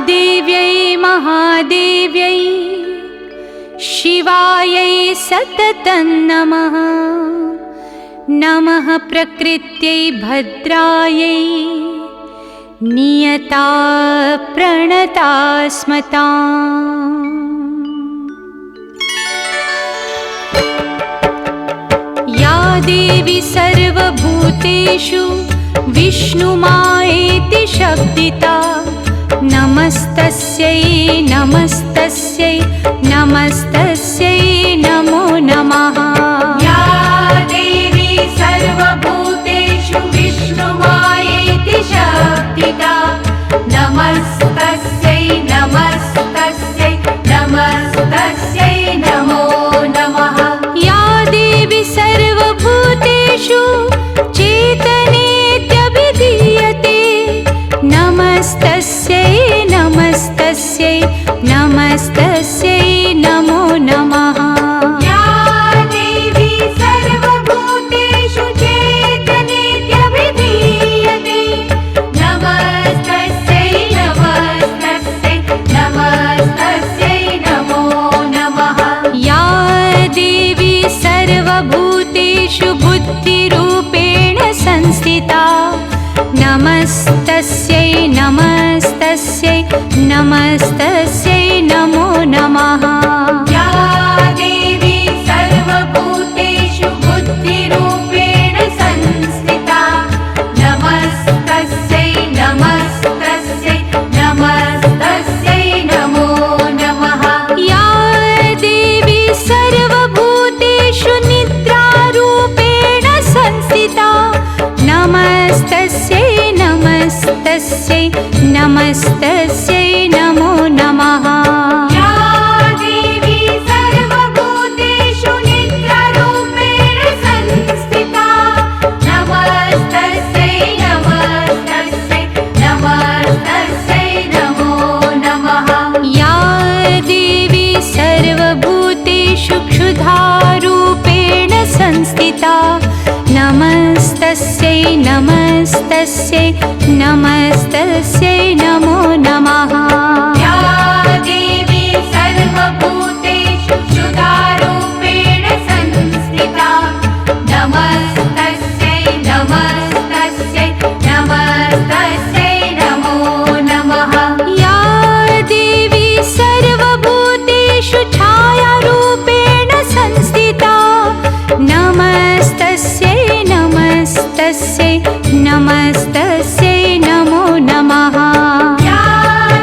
देव्यै महादेव्यै शिवायै सततं नमः। नमः प्रकृत्यै भद्रायै नियता प्रणता स्मताम्। या देवी सर्वभूतेषु विष्णुमायेति शब्दिता नमस्तस्यै नमस्तस्यै नमस्तस्यै नमो नमः। या देवी सर्वभूतेषु विष्णुमायेति शब्दिता नमस्तस्यै नमस्तस्यै नमस्तस्यै नमो नमः। या देवी सर्वभूतेषु चेतनेत्यभिधीयते नमस्तस्यै नमस्तस्यै नमस्तस्यै नमो नमः। या देवी सर्वभूतेषु चेतनेत्यभिधीयते नमस्तस्यै नमस्तस्यै नमस्तस्यै नमो नमः। या देवी सर्वभूतेषु बुद्धिरूपेण संस्थिता नमस्तस्यै नमस्तस्यै नमस्तस्यै नमो नमः। या देवी सर्वभूतेषु बुद्धिरूपेण संस्थिता नमस्तस्यै नमस्तस्यै नमस्तस्यै नमो नमः। या देवी सर्वभूतेषु निद्रारूपेण संस्थिता नमस्तस्यै नमस्तस्यै नमस्तस्यै नमो नमः। या देवी सर्वभूतेषु निद्रारूपेण संस्थिता नमस्तस्यै नमस्तस्यै नमस्तस्यै नमो नमः। या देवी सर्वभूतेषु क्षुधारूपेण संस्थिता नमस्तस्यै नमस्तस्यै नमस्तस्यै नमो नमः। या देवी सर्वभूतेषु क्षुधारूपेण संस्थिता नमस्तस्यै नमस्तस्यै नमस्तस्यै नमो नमः। या देवी सर्वभूतेषु छायारूपेण संस्थिता नमस्तस्यै नमस्तस्यै नमस्तस्यै नमो नमः। या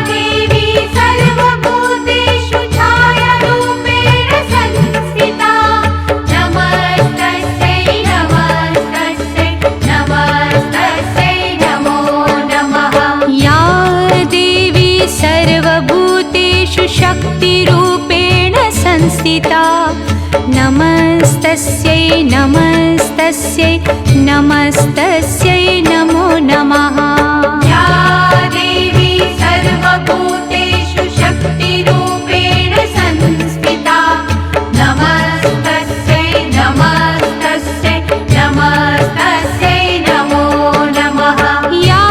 देवी सर्वभूतेषु छायारूपेण संस्थिता नमस्तस्यै नमस्तस्यै नमस्तस्यै नमो नमः। या देवी सर्वभूतेषु शक्तिरूपेण संस्थिता नमस्तस्यै नमस्तस्यै नमस्तस्यै नमो नमः। या देवी सर्वभूतेषु शक्तिरूपेण संस्थिता नमस्तस्यै नमस्तस्यै नमस्तस्यै नमो नमः। या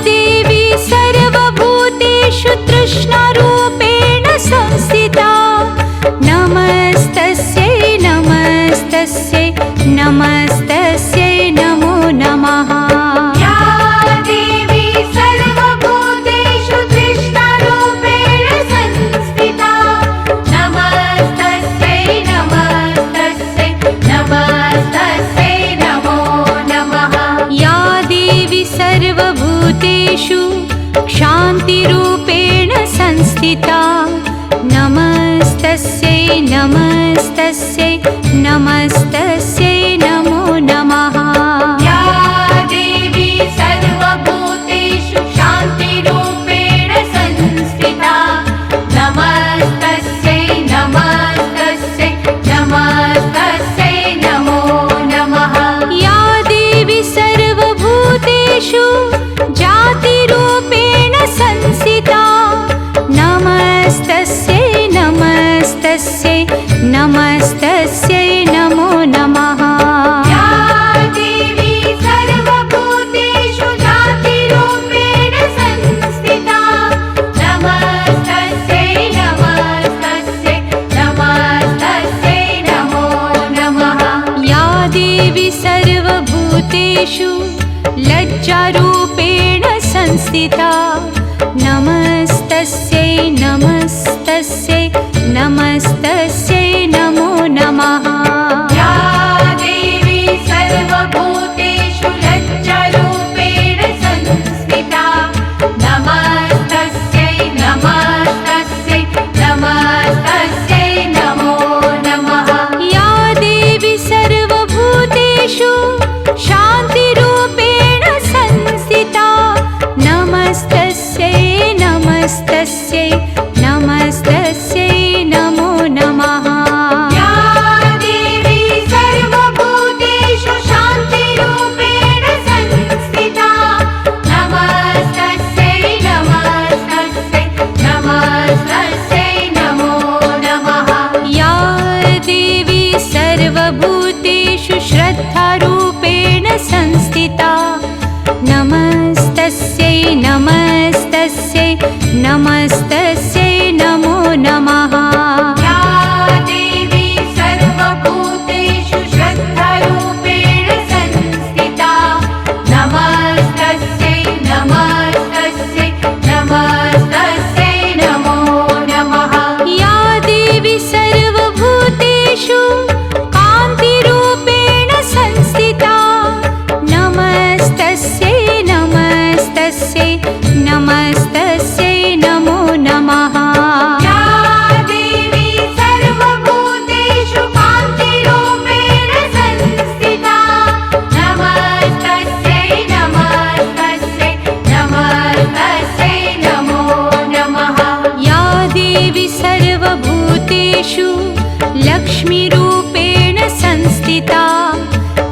देवी सर्वभूतेषु तृष्णारूपेण संस्थिता नमस्तस्यै नमस्तस्यै नमस्तस्यै नमो नमः। या देवी सर्वभूतेषु तृष्णारूपेण संस्थिता नमस्तस्यै नमस्तस्यै नमस्तस्यै नमो नमः। या देवी सर्वभूतेषु क्षान्तिरूपेण संस्थिता नमस्तस्यै नमस्तस्यै नमस्तस्यै नमो नमः। या देवी सर्वभूतेषु शान्तिरूपेण संस्थिता नमस्तस्यै नमस्तस्यै नमस्तस्यै नमो नमः। या देवी सर्वभूतेषु जातिरूपेण संस्थिता नमस्तस्यै नमस्तस्यै नमस्तस्यै नमो नमः। संस्थिता नमस्तस्यै नमस्तस्यै नमस्तस्यै नमो नमः या देवी सर्वभूतेषु लज्जारूपेण संस्थिता नमस्तस्यै नमस्तस्यै नमस्तस्यै नमो नमः या देवी सर्वभूतेषु शान्तिरूपेण संस्थिता नमस्तस्यै नमस्तस्यै नमस्तस्यै नमो नमः या देवी सर्वभूतेषु शान्तिरूपेण संस्थिता नमस्तस्यै नमस्तस्यै नमस्तस्यै नमो नमः या देवी सर्वभूतेषु श्रद्धारूपेण संस्थिता नमस्तस्यै नमस्तस्यै नमस्तस्यै नमो नमः या देवी सर्वभूतेषु श्रद्धारूपेण संस्थिता नमस्तस्यै नमस्तस्यै नमस्तस्यै नमो नमः या देवी सर्वभूतेषु कान्तिरूपेण संस्थिता नमस्तस्यै नमस्तस्यै नमस्तस्यै नमो नमः या देवी सर्वभूतेषु कान्तिरूपेण संस्थिता नमस्तस्यै नमस्तस्यै नमस्तस्यै नमो नमः या देवी सर्वभूतेषु लक्ष्मीरूपेण संस्थिता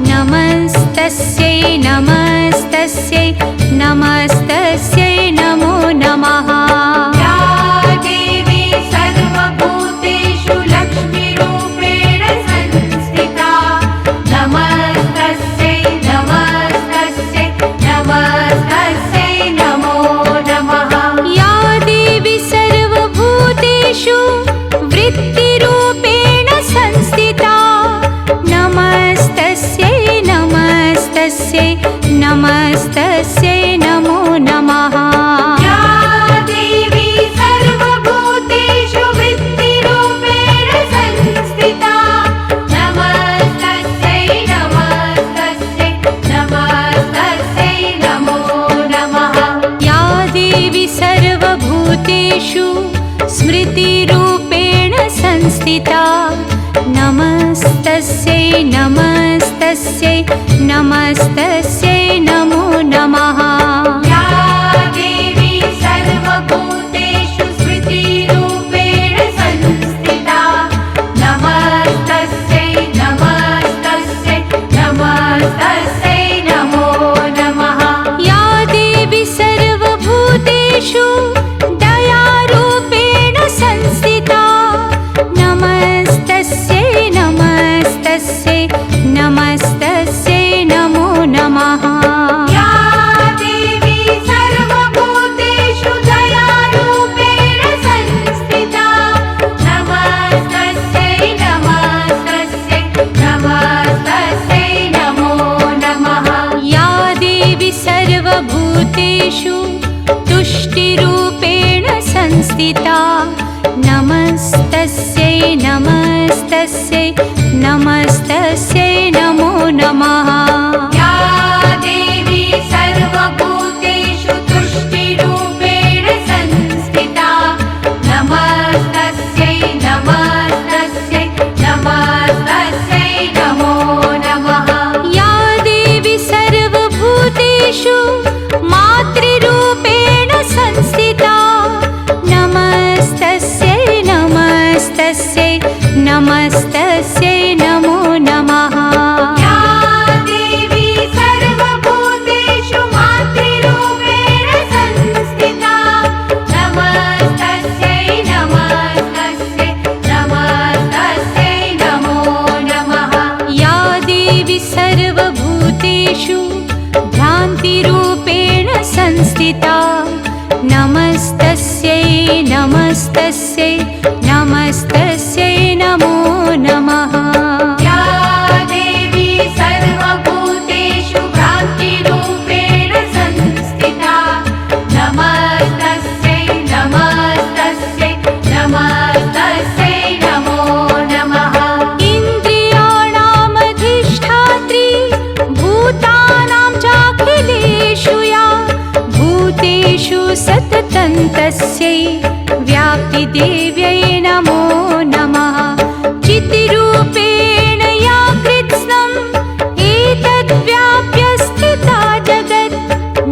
नमस्तस्यै नमस्तस्यै नमस्तस्यै नमो नमः या देवी सर्वभूतेषु लक्ष्मीरूपेण संस्थिता नमस्तस्यै नमस्तस्यै नमस्तस्यै नमो नमः या देवी सर्वभूतेषु वृत्तिरूपेण संस्थिता नमस्तस्यै नमस्तस्यै नमस्तस्यै नमो नमः या देवी सर्वभूतेषु वृत्तिरूपेण संस्थिता नमस्तस्यै नमस्तस्यै नमस्तस्यै नमो नमः या देवी सर्वभूतेषु स्मृतिरूपेण संस्थिता नमस्तस्यै नमस्तस्यै नमस्तस्यै नमो नमः या देवी सर्वभूतेषु स्मृतिरूपेण संस्थिता नमस्तस्यै नमस्तस्यै नमस्तस्यै नमो नमः या देवी सर्वभूतेषु दयारूपेण संस्थिता नमस्तस्यै नमस्तस्यै नमस्तस्यै नमो नमः या देवी सर्वभूतेषु दयारूपेण संस्थिता नमस्तस्यै नमस्तस्यै नमस्तस्यै नमो नमः या देवी सर्वभूतेषु तुष्टिरूपेण संस्थिता नमस्तस्यै नमस्तस्यै नमस्तस्यै नमो नमः या देवी सर्वभूतेषु तुष्टिरूपेण संस्थिता नमस्तस्यै नमस्तस्यै नमस्तस्यै नमो नमः या देवी सर्वभूतेषु मातृरूपेण संस्थिता नमस्तस्यै नमस्तस्यै नमस्तस्यै नमो नमः या देवी सर्वभूतेषु मातृरूपेण संस्थिता नमस्तस्यै नमस्तस्यै नमस्तस्यै नमो नमः या देवी सर्वभूतेषु भ्रान्तिरूपेण संस्थिता नमस्तस्यै नमस्तस्यै नमस्तस्यै नमो नमः या देवी सर्वभूतेषु भ्रान्तिरूपेण संस्थिता सततं तस्यै व्याप्तिदेव्यै नमो नमः चितिरूपेण या कृत्स्नम् एतद्व्याप्य स्थिता जगत्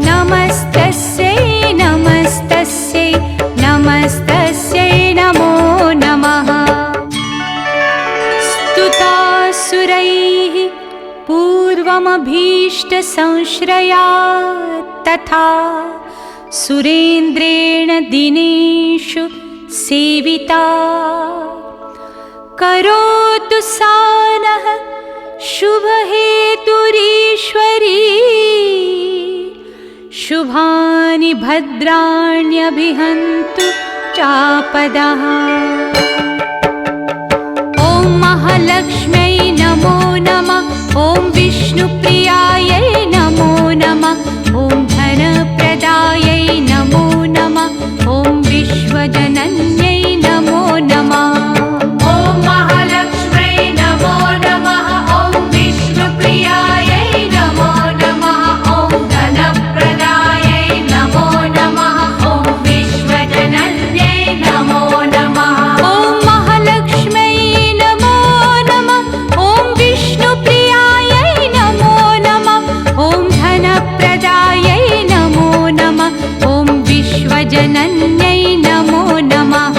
नमस्तस्यै नमस्तस्यै नमस्तस्यै नमो नमः स्तुतासुरैः पूर्वमभीष्टसंश्रया तथा सुरेन्द्रेण दिनेषु सेविता करोतु सा नः शुभहेतुरीश्वरी शुभानि भद्राण्यभिहन्तु चापदः ॐ महालक्ष्म्यै नमो नमः ॐ विष्णुप्रियायै नमो नमः ॐ धनप्रदायै नमो नमः ॐ विश्वजनन्यै नमो नमः ॐ महालक्ष्म्यै नमो नमः ॐ विष्णुप्रियायै नमो नमः ॐ धनप्रदायै नमो नमः ॐ विश्वजनन्यै नमो नमः ॐ महालक्ष्म्यै नमो नमः ॐ विष्णुप्रियायै नमो नमः ॐ धनप्रदायै नमो नमः ॐ विश्वजनन्यै नमो नमः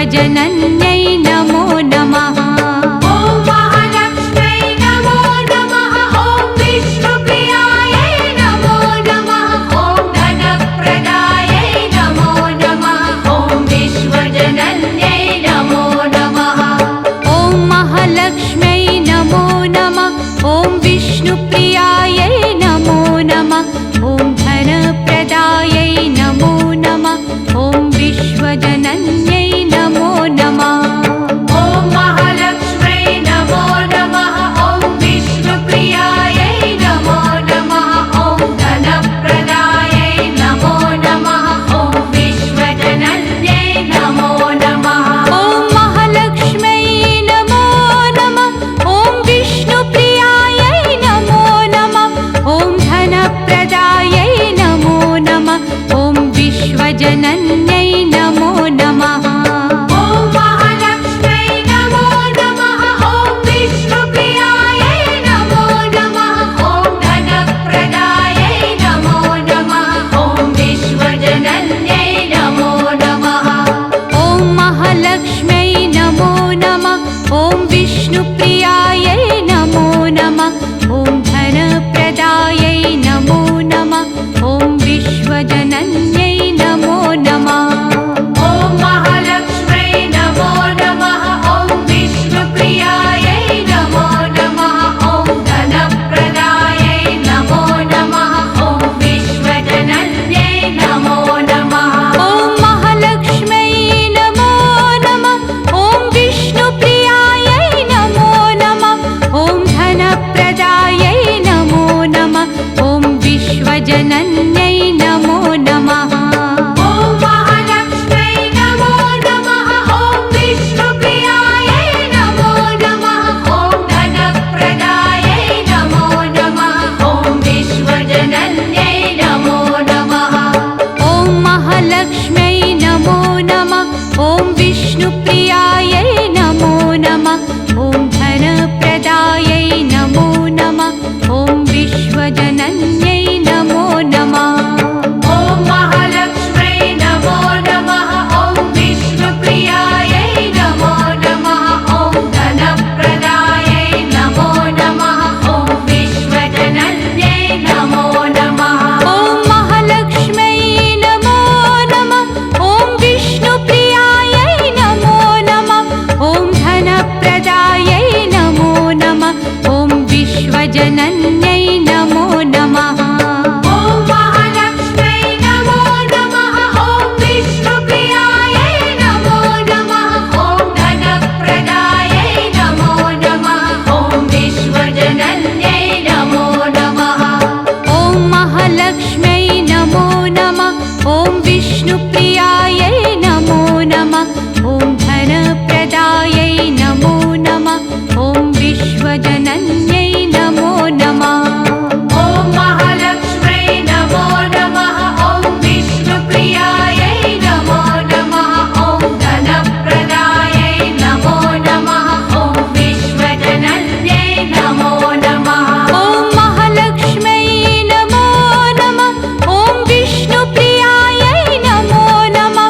विश्वजनन्यै नमो नमः। ॐ महालक्ष्म्यै नमो नमः। ॐ विष्णुप्रियायै नमो नमः। ॐ धनप्रदायै नमो नमः। ॐ विश्वजनन्यै नमो नमः। ॐ महालक्ष्म्यै नमो नमः। ॐ विष्णुप्रियायै नमो नमः। ॐ धनप्रदायै नमो नमः। ॐ विश्वजनन्यै नमो नमः। ॐ महालक्ष्म्यै नमो नमः। ॐ विष्णुप्रियायै नमो नमः। ॐ धनप्रदायै नमो नमः। ॐ विश्वजनन्यै नमो नमः। ॐ महालक्ष्म्यै नमो नमः। ॐ विष्णुप्रियायै नमो नमः। ॐ धनप्रदायै नमो नमः। ॐ विश्वजनन्यै नमो नमः। ॐ महालक्ष्म्यै नमो नमः। ॐ विष्णुप्रियायै नमो नमः। ॐ धनप्रदायै नमो नमः। ॐ विश्वजनन्यै नमो नमः। ॐ महालक्ष्म्यै नमो नमः। ॐ विष्णुप्रियायै नमो नमः। ॐ धनप्रदायै नमो नमः। ॐ विश्वजनन्यै नमो नमः। ॐ महालक्ष्म्यै नमो नमः। ॐ विष्णुप्रियायै नमो नमः। ॐ धनप्रदायै नमो नमः। ॐ विश्वजनन्यै नमो नमः। ॐ महालक्ष्म्यै नमो नमः। ॐ विष्णुप्रियायै नमो नमः। ॐ धनप्रदायै नमो नमः। ॐ विश्वजनन्यै नमो नमः। ॐ महालक्ष्म्यै नमो नमः। ॐ विष्णुप्रियायै नमो नमः। ॐ धनप्रदायै नमो नमः। ॐ विश्वजनन्यै नमो नमः। ॐ महालक्ष्म्यै नमो नमः। ॐ विष्णुप्रियायै नमो नमः। ॐ धनप्रदायै नमो नमः। ॐ विश्वजनन्यै नमो नमः। ॐ महालक्ष्म्यै नमो नमः। ॐ विष्णुप्रियायै नमो नमः। ॐ धनप्रदायै नमो नमः। ॐ विश्वजनन्यै नमो नमः। ॐ महालक्ष्म्यै नमो नमः। ॐ विष्णुप्रियायै नमो नमः। ॐ धनप्रदायै नमो नमः। ॐ विश्वजनन्यै नमो नमः। ॐ महालक्ष्म्यै नमो नमः। ॐ विष्णुप्रियायै नमो नमः। ॐ धनप्रदायै नमो नमः। ॐ विश्वजनन्यै नमो नमः। ॐ महालक्ष्म्यै नमो नमः। ॐ विष्णुप्रियायै नमो नमः। ॐ धनप्रदायै नमो नमः। ॐ विश्वजनन्यै नमो नमः। ॐ महालक्ष्म्यै नमो नमः। ॐ विष्णुप्रियायै नमो नमः। ॐ धनप्रदायै नमो नमः। ॐ विश्वजनन्यै नमो नमः। ॐ महालक्ष्म्यै नमो नमः। ॐ विष्णुप्रियायै नमो नमः।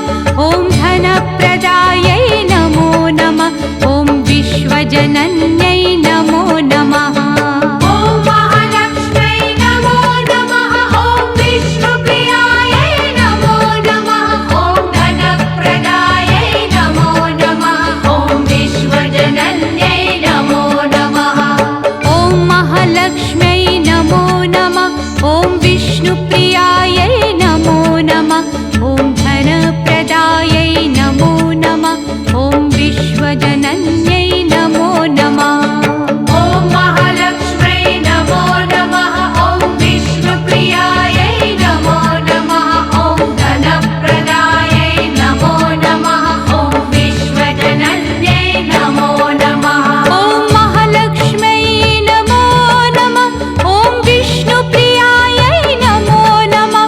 ॐ धनप्रदायै नमो नमः। ॐ विश्वजनन्यै नमो नमः। ॐ महालक्ष्म्यै नमो नमः। ॐ विष्णुप्रियायै नमो नमः। ॐ धनप्रदायै नमो नमः। ॐ विश्वजनन्यै नमो नमः। ॐ महालक्ष्म्यै नमो नमः। ॐ विष्णुप्रियायै नमो नमः। ॐ धनप्रदायै नमो नमः। ॐ विश्वजनन्यै नमो नमः। ॐ महालक्ष्म्यै नमो नमः। ॐ विष्णुप्रियायै नमो नमः। ॐ धनप्रदायै नमो नमः। ॐ विश्वजनन्यै नमो नमः। ॐ महालक्ष्म्यै नमो नमः। ॐ विष्णुप्रियायै नमो नमः।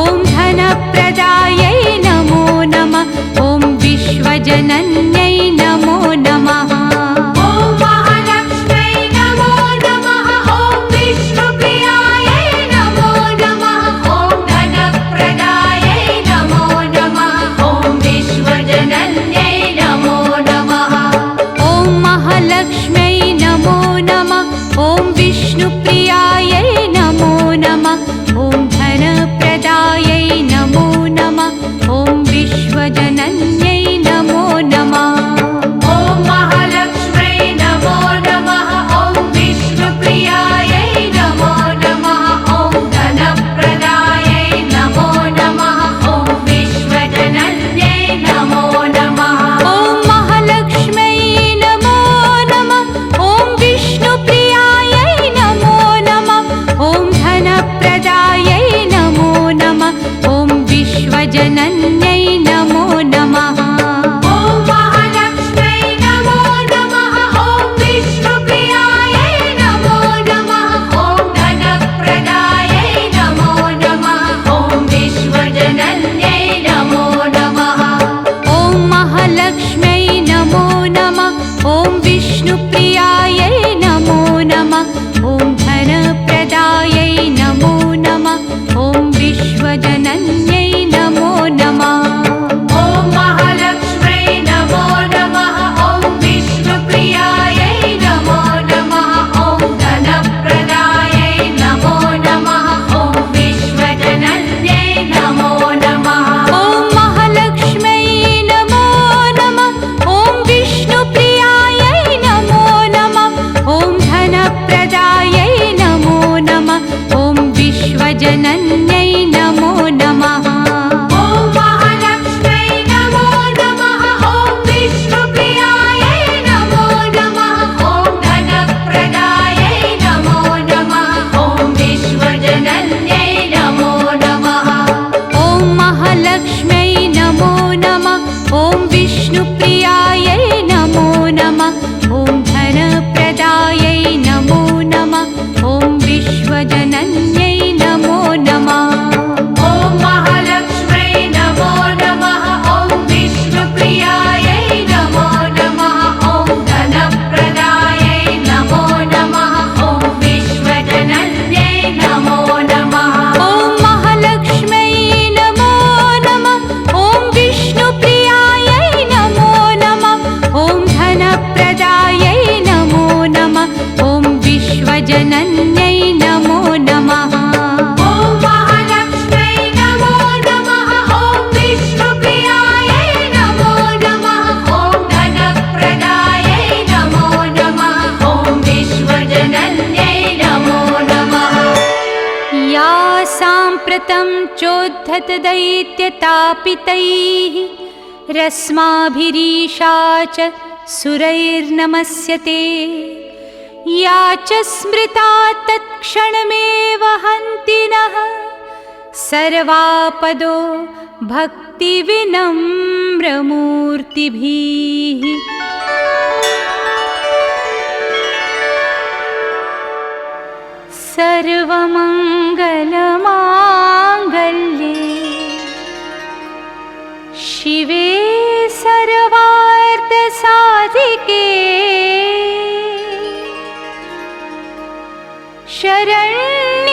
ॐ धनप्रदायै नमो नमः। ॐ विश्वजनन्यै नमो नमः। ॐ महालक्ष्म्यै नमो नमः। ॐ विष्णुप्रियायै नमो नमः। ॐ धनप्रदायै नमो नमः। ॐ विश्वजनन्यै नमो विष्णुप्रियायै नमो नमः ॐ धनप्रदायै नमो नमः ॐ विश्वजनन्यै नमो नमः ॐ महालक्ष्म्यै नमो नमः ॐ विष्णुप्रियायै नमो नमः ॐ धनप्रदायै नमो नमः ॐ विश्वजनन्यै नमो नमः ॐ महालक्ष्म्यै नमो नमः ॐ विष्णुप्रियायै नमो नमः ॐ धनप्रदायै नमो नमः ॐ विश्वजनन्यै नमो नमः ॐ महालक्ष्म्यै नमो नमः ॐ विष्णुप्रियायै नमो नमः ॐ धनप्रदायै नमो नमः ॐ विश्वजनन्यै नमो नमः या साम्प्रतं चोद्धतदैत्यतापितैः रस्माभिरीशा च सुरैर्नमस्यते या च स्मृता तत्क्षणमेव हन्ति नः सर्वापदो भक्तिविनम्रमूर्तिभिः सर्वमङ्गलमाङ्गल्ये शिवे सर्वार्थसाधिके शरण्ये